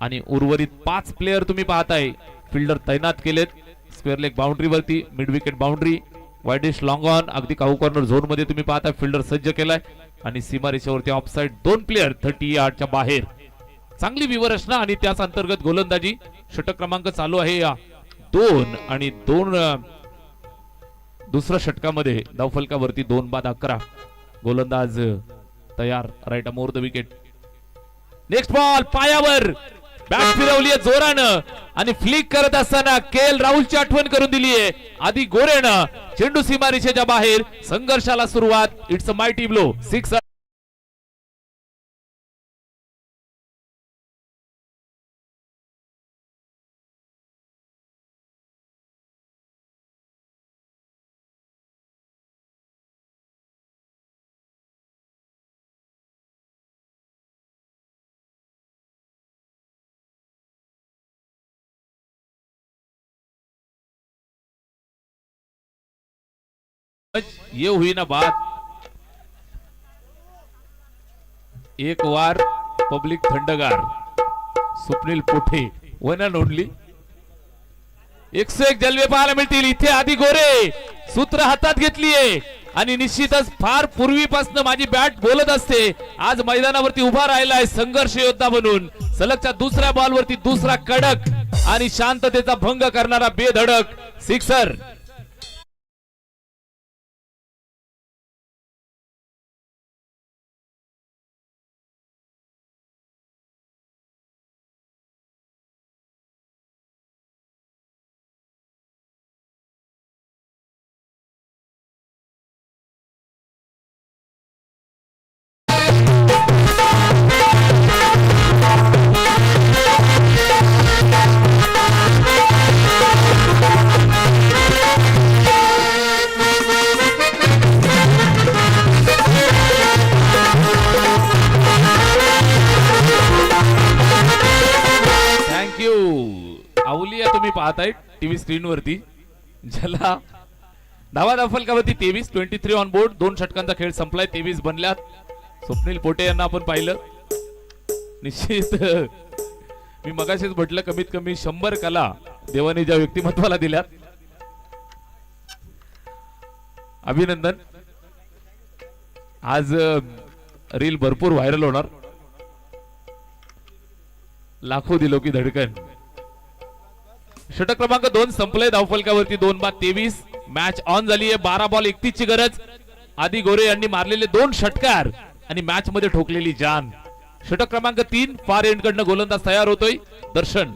आणि उर्वरित 5 प्लेयर तुम्ही पाहताय फिल्डर तैनात केलेत. स्क्वेअर लेग बाउंड्री वरती mid wicket boundary widish long on अगदी काहू कॉर्नर झोन मध्ये तुम्ही पाहताय फिल्डर सज्ज केलाय आणि सीमा रेषेवरती ऑफसाइड 2 प्लेयर 30 यार्डच्या बाहेर. चांगली विवर रचना आणि त्याच अंतर्गत गोलंदाजी. षटक क्रमांक चालू आहे 2 आणि 2 दुसऱ्या षटकामध्ये धावफलकावरती 2 बाद 11. गोलंदाज तयार, right more the wicket. Next ball पायावर बॅट फिरवली जोरानं आणि फ्लिक करत असताना केएल राहुलची आठवण करून दिली आहे आधी गोरेनं. चेंडू सीमारेषेच्या बाहेर, संघर्षाला सुरुवात. It's a mighty blow. 6. ये हुई ना बात. एक वार पब्लिक थंडगार. Swapnil Pothe one and only. 101 जलवे पाहायला मिळतील इथे. आधी गोरे सूत्र हातात घेतलीये आणि निश्चितच फार पूर्वीपासून माझी बॅट बोलत असते. आज मैदानावरती उभा राहिलाय संघर्ष योद्धा बनून. सलगच्या दुसऱ्या बॉलवरती दुसरा कडक आणि शांततेचा भंग करणारा बेधडक सिक्सर. तुम्ही पाहताय टीव्ही स्क्रीन वरती, ज्याला धावा फलकावरती 23, 23 ऑन बोर्ड. 2 षटकांचा खेळ संपलाय, 23 बनल्यात. स्वप्नील पोटे यांना आपण पाहिलं. निश्चित मी मगाशीच म्हटलं कमीत कमी 100 कला देवाने ज्या व्यक्तिमत्वाला दिल्यात, अभिनंदन. आज रील भरपूर व्हायरल होणार. लाखो दिलो की धडकन. षटक क्रमांक 2 संपलंय. धावफलकावरती 2 बाद 23. मॅच ऑन झाली आहे. 12 बॉल 31 ची गरज. आदी गोरे यांनी मारलेले 2 षटकार आणि मॅच मध्ये ठोकलेली जान. षटक क्रमांक 3 फार एंड कडनं गोलंदाज तयार होतोय. दर्शन,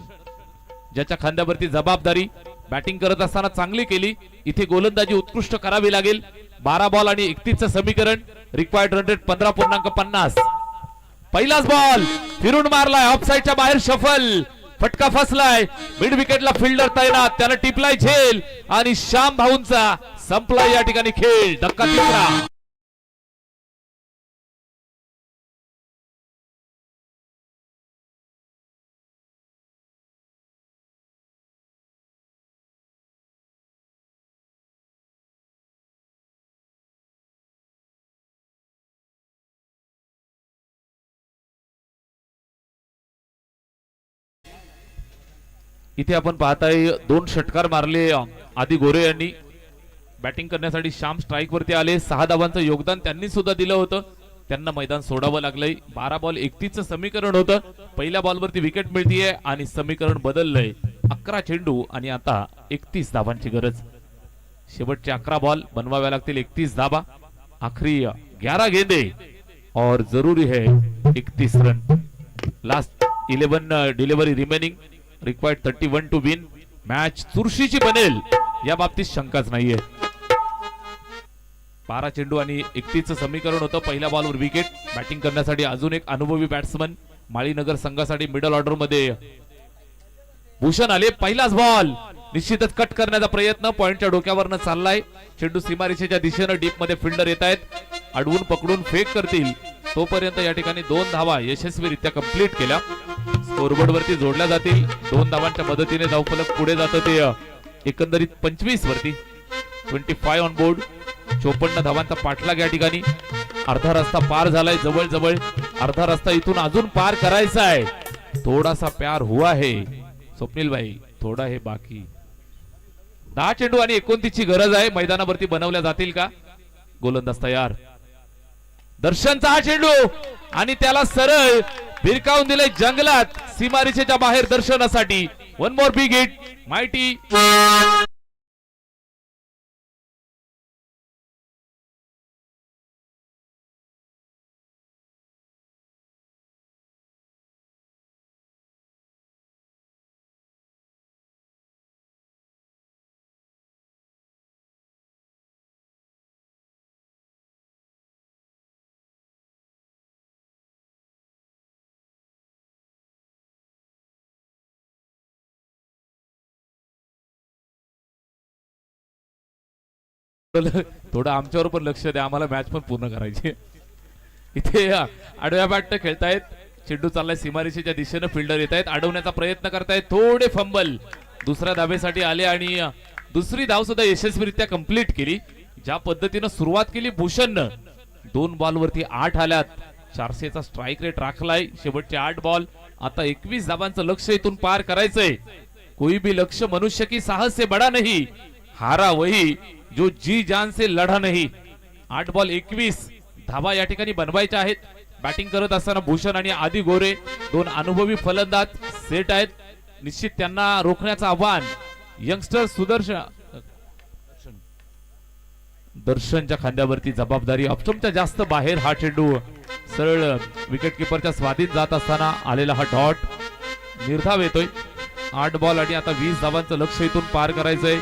ज्याच्या खांद्यावरती जबाबदारी. बॅटिंग करत असताना चांगली केली. इथे गोलंदाजी उत्कृष्ट करावी लागेल. 12 बॉल आणि 31 चं समीकरण. Required run rate 15.50. पहिलाच बॉल फिरून मारलाय, ऑफसाईडच्या बाहेर शफल. फटका फसलाय. मिड विकेटला फिल्डर तैनात. त्यानं टिपलाय झेल आणि श्याम भाऊंचा संपलाय या ठिकाणी खेळ. धक्का तिसरा. इथे आपण पाहताय 2 षटकार मारले आदी गोरे यांनी. बॅटिंग करण्यासाठी श्याम स्ट्राइक वरती आले. 6 धावांचं योगदान त्यांनी सुद्धा दिलं होतं. त्यांना मैदान सोडावं लागलंय. 12 बॉल 31 चं समीकरण होतं. पहिल्या बॉलवरती विकेट मिळतीये आणि समीकरण बदललंय. 11 चेंडू आणि आता 31 धावांची गरज. शेवटचे 11 बॉल बनवावे लागतील 31 धावा. आखरी 11 गेंदे और जरूरी है 31 run. Last 11 delivery remaining. Required 31 to win. Match चुरशीची बनेल या बाबतीत शंकाच नाहीये. 12 चेंडू आणि 31 चं समीकरण होतं. पहिल्या बॉलवर विकेट. बॅटिंग करण्यासाठी अजून एक अनुभवी बॅट्समन माळीनगर संघासाठी मिडल ऑर्डर मध्ये भूषण आले. पहिलाच बॉल निश्चितच कट करण्याचा प्रयत्न पॉइंटच्या डोक्यावरनं चाललाय. चेंडू सीमारेषेच्या दिशेनं डीप मध्ये फिल्डर येत आहेत. अडवून पकडून फेक करतील तोपर्यंत या ठिकाणी 2 धावा यशस्वीरित्या कंप्लीट केल्या. स्कोरबोर्ड वरती जोडल्या जातील. 2 धावांच्या मदतीने धावफलक पुढे जातं ते एकंदरीत 25 वरती. 25 ऑन बोर्ड. 54 धावांचा पाठलाग या ठिकाणी. अर्धा रस्ता पार झालाय. जवळ जवळ अर्धा रस्ता इथून अजून पार करायचा आहे. थोडासा प्यार हुआ है स्वप्नील भाई, थोडा हे बाकी. 10 चेंडू आणि 29 ची गरज आहे. मैदानावरती बनवल्या जातील का? गोलंदाज तयार. दर्शनचा हा चेंडू आणि त्याला सरळ भिरकावून दिले जंगलात. सीमारेषेच्या बाहेर दर्शनासाठी one more big hit mighty. थोडं आमच्यावर पण लक्ष द्या, आम्हाला मॅच पण पूर्ण करायची. इथे आडव्या बॅट खेळतायत, चेंडू चाललाय सीमारेषेच्या दिशेने, फिल्डर येत आहेत, अडवण्याचा प्रयत्न करतायत, थोडे फंबल दुसऱ्या धाबेसाठी आले आणि दुसरी धाव सुद्धा यशस्वीरित्या कंप्लीट केली. ज्या पद्धतीनं सुरुवात केली भूषणनं, 2 बॉलवरती 8 आल्यात, 400चा स्ट्राईक रेट राखलाय. शेवटचे 8 बॉल, आता 21 धावांचं लक्ष इथून पार करायचंय. कोई भी लक्ष्य मनुष्य की साहस से बड़ा नहीं, हारा वही जो जी जान से लढा नाही. 8 बॉल 21 धावा या ठिकाणी बनवायच्या आहेत. बॅटिंग करत असताना भूषण आणि आदी गोरे 2 अनुभवी फलंदाज सेट आहेत. निश्चित त्यांना रोखण्याचं आव्हान यंगस्टर दर्शनच्या खांद्यावरती जबाबदारी. ऑप्शनच्या जास्त बाहेर हा चेंडू सरळ विकेट किपरच्या स्वाधीन जात असताना आलेला हा डॉट. निर्धाव येतोय. 8 बॉल आणि आता 20 धावांचं लक्ष इथून पार करायचंय.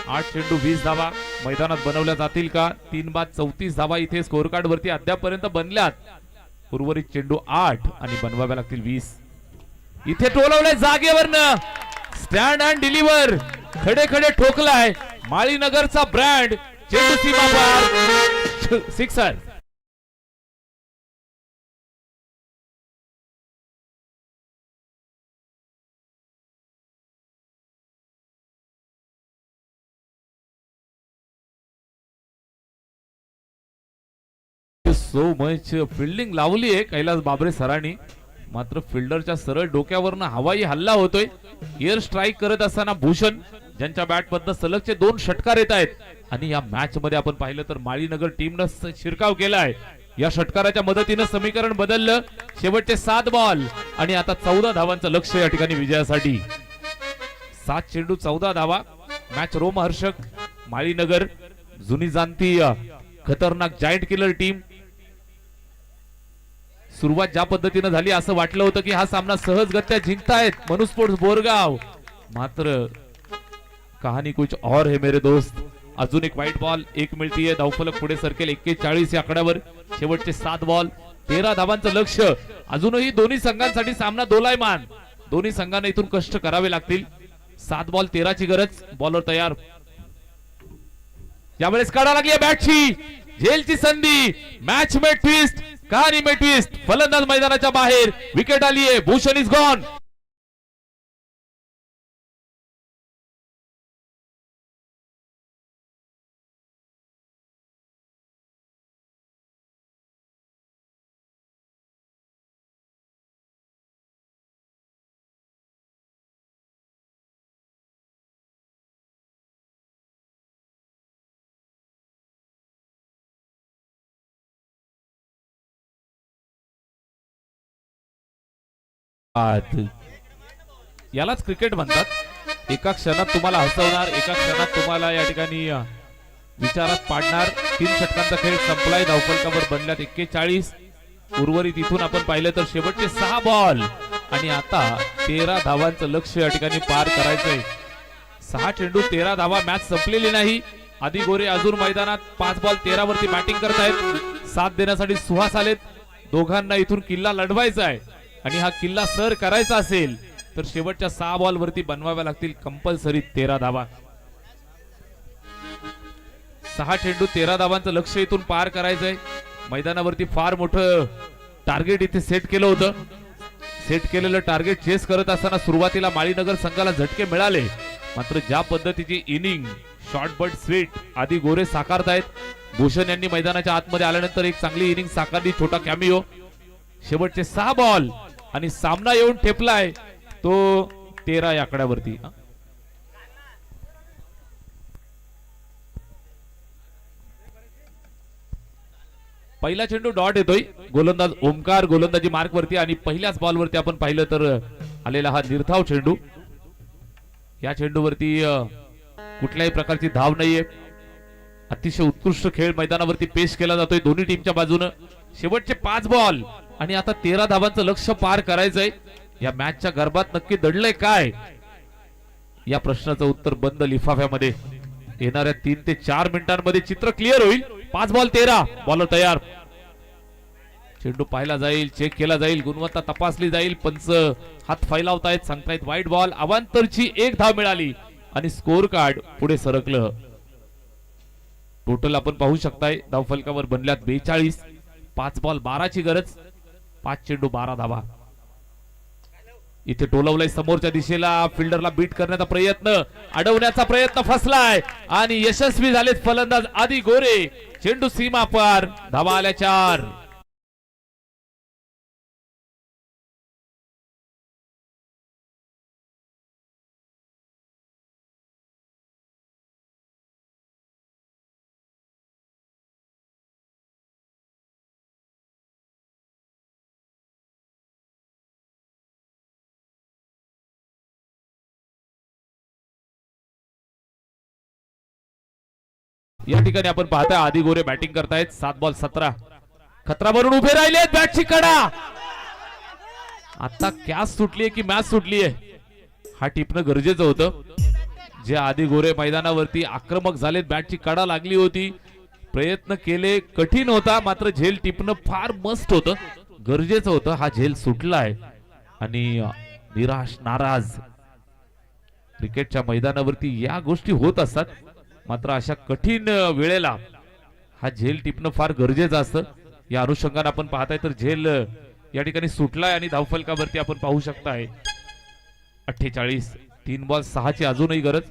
8 चेंडू 20 धावा मैदानात बनवल्या जातील का? 3 बाद 34 धावा इथे स्कोर कार्ड वरती अद्यापर्यंत बनल्यात. उर्वरित चेंडू 8 आणि बनवाव्या लागतील 20. इथे टोलवलंय जागेवरनं, स्टँड अँड डिलिव्हर, खडे खडे ठोकलाय माळीनगरचा ब्रँड. चेंडू सीमा पार, सिक्सर. सो मच फिल्डिंग लावली आहे कैलास बाबरे सरांनी, मात्र फिल्डरच्या सरळ डोक्यावरनं हवाई हल्ला होतोय. एअर स्ट्राईक करत असताना भूषण, ज्यांच्या बॅट मधनं सलगचे 2 षटकार येत आहेत. आणि या मॅच मध्ये आपण पाहिलं तर माळीनगर टीमनं शिरकाव केलाय. या षटकाराच्या मदतीनं समीकरण बदललं. शेवटचे 7 बॉल आणि आता 14 धावांचं लक्ष या ठिकाणी विजयासाठी. 7 चेंडू 14 धावा. मॅच रोमहर्षक. माळीनगर जुनी जाणती खतरनाक जायंट किलर टीम. सुरुवात ज्या पद्धतीनं झाली असं वाटलं होतं की हा सामना सहजगत्या जिंकतायत मनु स्पोर्ट्स बोरगाव, मात्र कहाणी कुछ और है मेरे दोस्त. अजून एक व्हाईट बॉल, 1 मिळतीये. धावफलक पुढे सरकेल 41 या आकड्यावर. शेवटचे 7 बॉल 13 धावांचं लक्ष. अजूनही दोन्ही संघांसाठी सामना दोलायमान. दोन्ही संघांना इथून कष्ट करावे लागतील. 7 बॉल 13 ची गरज. बॉलर तयार. यावेळेस काढा लागली बॅटची, झेलची संधी. मॅच में ट्विस्ट, कहाणी में ट्विस्ट. फलंदाज मैदानाच्या बाहेर, विकेट आली आहे. Bhushan is gone. यालाच क्रिकेट म्हणतात. एका क्षणात तुम्हाला हसवणार, एका क्षणात तुम्हाला या ठिकाणी विचारात पाडणार. 3 षटकांचा खेळ संपलाय. धावफलकावर बनल्यात 41. उर्वरित इथून आपण पाहिलं तर शेवटचे 6 बॉल आणि आता 13 धावांचं लक्ष या ठिकाणी पार करायचंय. 6 चेंडू 13 धावा. मॅच संपलेली नाही. आदी गोरे अजून मैदानात. 5 बॉल 13 वरती बॅटिंग करतायत. साथ देण्यासाठी सुहास आलेत. दोघांना इथून किल्ला लढवायचा आहे आणि हा किल्ला सर करायचा असेल तर शेवटच्या 6 बॉल वरती बनवाव्या लागतील कंपल्सरी 13 धावा. 6 चेंडू 13 धावांचं लक्ष इथून पार करायचंय. मैदानावरती फार मोठं टार्गेट इथे सेट केलं होतं. सेट केलेलं टार्गेट चेस करत असताना सुरुवातीला माळीनगर संघाला झटके मिळाले, मात्र ज्या पद्धतीची इनिंग शॉर्ट बट स्वीट आदी गोरे साकारतायत. भूषण यांनी मैदानाच्या आतमध्ये आल्यानंतर एक चांगली इनिंग साकारली. छोटा कॅमिओ. शेवटचे 6 बॉल आणि सामना येऊन ठेपलाय तो 13 या आकड्यावरती. पहिला चेंडू डॉट येतोय. गोलंदाज ओमकार गोलंदाजी मार्क वरती आणि पहिल्याच बॉल वरती आपण पाहिलं तर आलेला हा निर्धाव चेंडू. या चेंडूवरती कुठल्याही प्रकारची धाव नाहीये. अतिशय उत्कृष्ट खेळ मैदानावरती पेश केला जातोय दोन्ही टीमच्या बाजूने. शेवटचे 5 बॉल आणि आता 13 धावांचं लक्ष्य पार करायचंय. या मॅचच्या गर्भात नक्की दडलंय काय, या प्रश्नाचं उत्तर बंद लिफाफ्यामध्ये. येणाऱ्या 3 ते 4 मिनिटांमध्ये चित्र क्लिअर होईल. 5 बॉल 13, बॉलर तयार. चेंडू पाहिला जाईल, चेक केला जाईल, गुणवत्ता तपासली जाईल. पंच हात फैलावतायत, सांगतायत वाईट बॉल. अवांतरची 1 धाव मिळाली आणि स्कोर कार्ड पुढे सरकलं. टोटल आपण पाहू शकताय धाव फलकावर बनल्यात 42. 5 बॉल 12 ची गरज, 5 चेंडू 12 धावा. इथे टोलवलाय समोरच्या दिशेला, फिल्डरला बीट करण्याचा प्रयत्न, अडवण्याचा प्रयत्न फसलाय आणि यशस्वी झालेत फलंदाज आदी गोरे. चेंडू सीमा पार, धावा आल्या 4. या ठिकाणी आपण पाहताय आदी गोरे बॅटिंग करतायत. 7 बॉल 17. खतरा भरून उभे राहिलेत, बॅटची कडा. आता कॅच सुटलीये की मॅच सुटलीये, हा टिपणं गरजेचं होतं. जे आदी गोरे मैदानावरती आक्रमक झालेत, बॅटची कडा लागली होती, प्रयत्न केले, कठीण होता, मात्र झेल टिपणं फार मस्त होतं, गरजेचं होतं. हा झेल सुटलाय आणि निराश नाराज. क्रिकेटच्या मैदानावरती या गोष्टी होत असतात, मात्र अशा कठीण वेळेला हा झेल टिपणं फार गरजेचं असतं. या अनुषंगाने आपण पाहताय तर झेल या ठिकाणी सुटलाय आणि धावफलकावरती आपण पाहू शकताय 48. 3 बॉल 6 ची अजूनही गरज.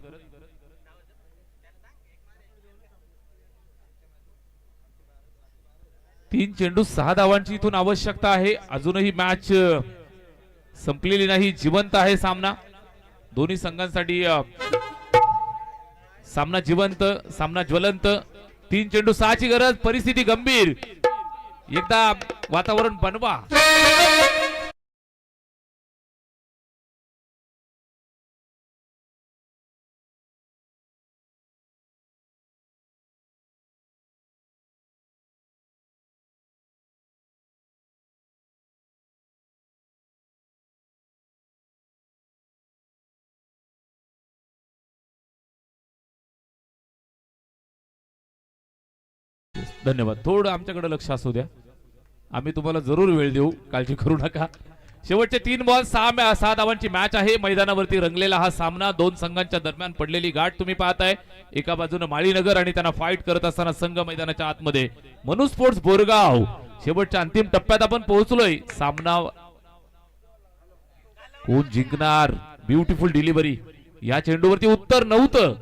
तीन चेंडू 6 धावांची इथून आवश्यकता आहे. अजूनही मॅच संपलेली नाही, जिवंत आहे सामना. दोन्ही संघांसाठी सामना जिवंत, सामना ज्वलंत. 3 चेंडू 6 ची गरज, परिस्थिती गंभीर. एकदा वातावरण बनवा. धन्यवाद. थोडं आमच्याकडे लक्ष असू द्या, आम्ही तुम्हाला जरूर वेळ देऊ, काळजी करू नका. शेवटचे 3 बॉल 6 धावांची मॅच आहे. मैदानावरती रंगलेला हा सामना, दोन संघांच्या दरम्यान पडलेली गाठ तुम्ही पाहताय. एका बाजूने माळीनगर आणि त्यांना फाईट करत असताना संघ मैदानाच्या आतमध्ये मनु स्पोर्ट्स बोरगाव. शेवटच्या अंतिम टप्प्यात आपण पोहोचलोय. सामना कोण जिंकणार? Beautiful delivery. या चेंडूवरती उत्तर नव्हतं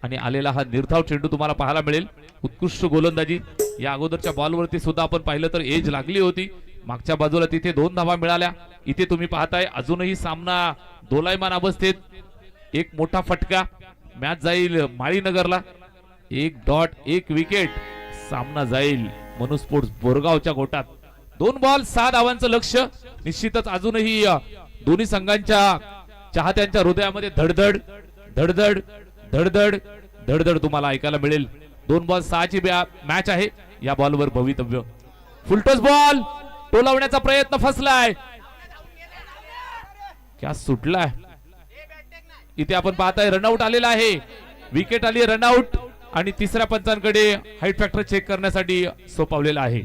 आणि आलेला हा निर्धाव चेंडू तुम्हाला पाहायला मिळेल. उत्कृष्ट गोलंदाजी. या अगोदरच्या बॉलवरती सुद्धा आपण पाहिलं तर एज लागली होती. मागच्या बाजूला तिथे 2 धावा मिळाल्या. इथे तुम्ही पाहताय अजूनही सामना दोलायमान अवस्थेत. एक मोठा फटका, मॅच जाईल माळीनगरला. 1 डॉट 1 विकेट. सामना जाईल मनु स्पोर्ट्स बोरगावच्या गोटात. 2 बॉल 6 धावांचं लक्ष. निश्चितच अजूनही दोन्ही संघांच्या चाहत्यांच्या हृदयामध्ये धडधड धडधड धडधड धडधड तुम्हाला ऐकायला मिळेल. 2 बॉल 6 ची मॅच आहे. या बॉलवर भवितव्य. फुलटॉस बॉल, टोलावण्याचा प्रयत्न फसलाय. क्या सुटलाय. इथे आपण पाहताय रनआउट आलेला आहे. विकेट आली, रनआउट. आणि तिसऱ्या पंचांकडे हाईट फॅक्टर चेक करण्यासाठी सोपवलेला आहे.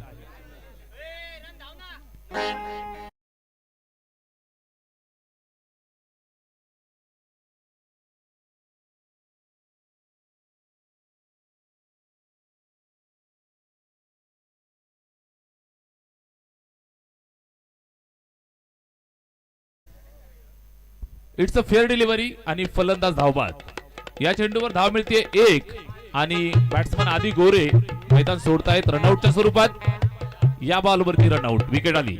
इट्स अ फेअर डिलिव्हरी आणि फलंदाज धावबाद. या चेंडूवर धाव मिळते 1 आणि बॅट्समन आदी गोरे मैदान सोडतायत रनआउटच्या स्वरूपात. या बॉलवरती रनआउट, विकेट आली.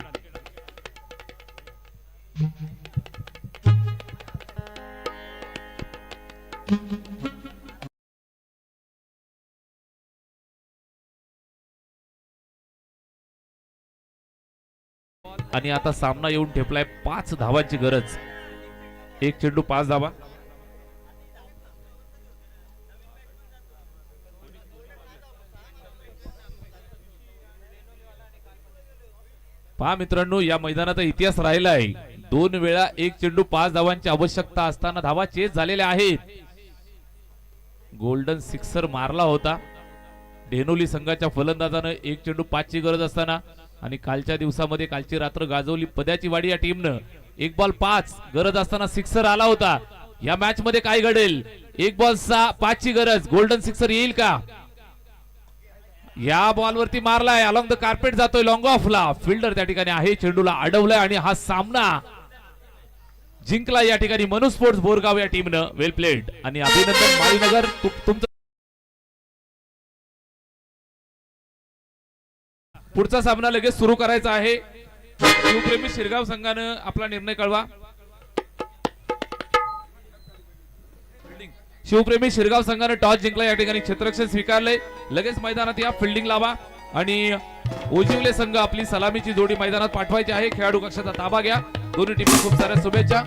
आणि आता सामना येऊन ठेपलाय 5 धावांची गरज. 1 चेंडू 5 धावा. पहा मित्रांनो, या मैदानाचा इतिहास राहिला आहे. 2 वेळा 1 चेंडू 5 धावांची आवश्यकता असताना धावा चेस झालेल्या आहेत. गोल्डन सिक्सर मारला होता डेनोली संघाच्या फलंदाजानं 1 चेंडू 5 ची गरज असताना. आणि कालच्या दिवसामध्ये कालची रात्र गाजवली पद्याची वाडी या टीमनं. 1 बॉल 5 गरज असताना सिक्सर आला होता. या मॅच मध्ये काय घडेल? 1 बॉल 5 ची गरज, गोल्डन सिक्सर येईल का? या बॉल वरती मारलाय, अलॉंग द कार्पेट जातोय लॉंग ऑफला. फिल्डर त्या ठिकाणी आहे, चेंडूला अडवलाय आणि हा सामना जिंकला या ठिकाणी मनु स्पोर्ट्स बोरगाव या टीमनं. वेल प्लेड आणि अभिनंदन माळीनगर. तुमचं पुढचा सामना लगेच सुरू करायचा आहे. शिवप्रेमी शिरगाव संघानं आपला निर्णय कळवा. शिवप्रेमी शिरगाव संघाने टॉस जिंकला, या ठिकाणी क्षेत्ररक्षण स्वीकारले. लगेच मैदानात या, फिल्डिंग लावा आणि ओजिवले संघ आपली सलामीची जोडी मैदानात पाठवायची आहे. खेळाडू कक्षाचा ताबा घ्या. दोन्ही टीम खूप साऱ्या शुभेच्छा.